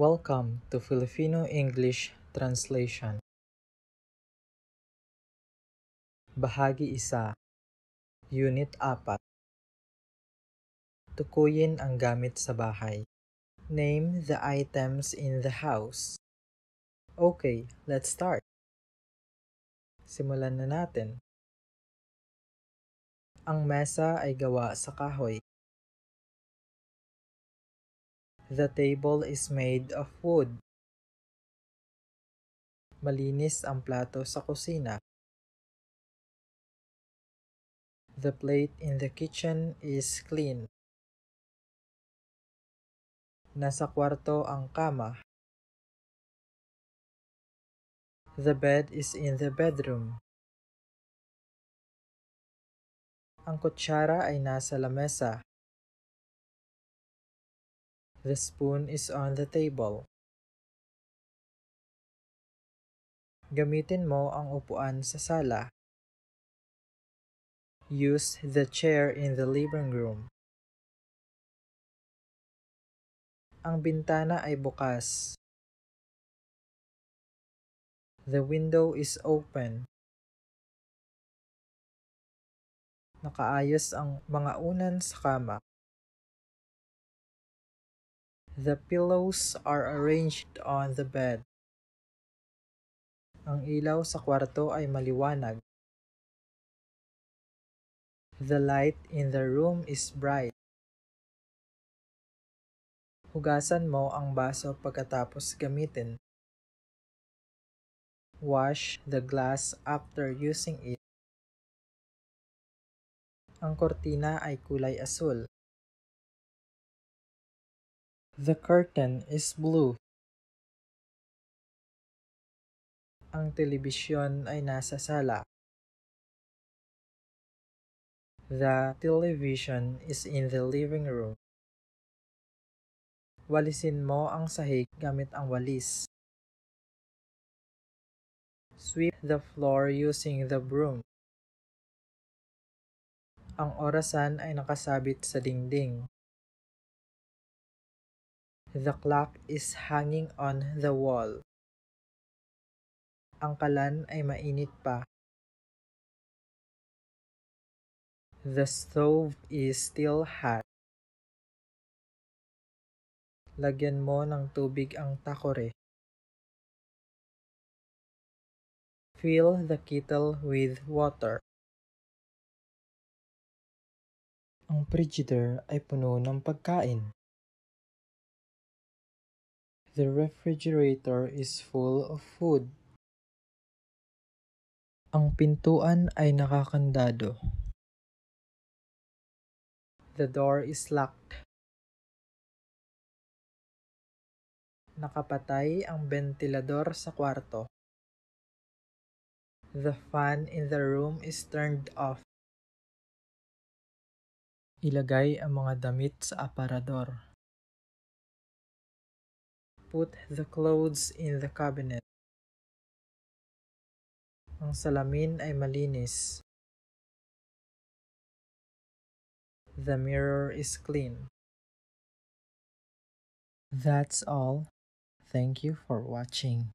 Welcome to Filipino English Translation. Bahagi 1, Unit 4. Tukuyin ang gamit sa bahay. Name the items in the house. Okay, let's start. Simulan na natin. Ang mesa ay gawa sa kahoy. The table is made of wood. Malinis ang plato sa kusina. The plate in the kitchen is clean. Nasa kwarto ang kama. The bed is in the bedroom. Ang kutsara ay nasa lamesa. The spoon is on the table. Gamitin mo ang upuan sa sala. Use the chair in the living room. Ang bintana ay bukas. The window is open. Nakaayos ang mga unan sa kama. The pillows are arranged on the bed. Ang ilaw sa kwarto ay maliwanag. The light in the room is bright. Hugasan mo ang baso pagkatapos gamitin. Wash the glass after using it. Ang kortina ay kulay asul. The curtain is blue. Ang telebisyon ay nasa sala. The television is in the living room. Walisin mo ang sahig gamit ang walis. Sweep the floor using the broom. Ang orasan ay nakasabit sa dingding. The clock is hanging on the wall. Ang kalan ay mainit pa. The stove is still hot. Lagyan mo ng tubig ang takore. Fill the kettle with water. Ang frigidaire ay puno ng pagkain. The refrigerator is full of food. Ang pintuan ay nakakandado. The door is locked. Nakapatay ang bentilador sa kwarto. The fan in the room is turned off. Ilagay ang mga damit sa aparador. Put the clothes in the cabinet. Ang salamin ay malinis. The mirror is clean. That's all. Thank you for watching.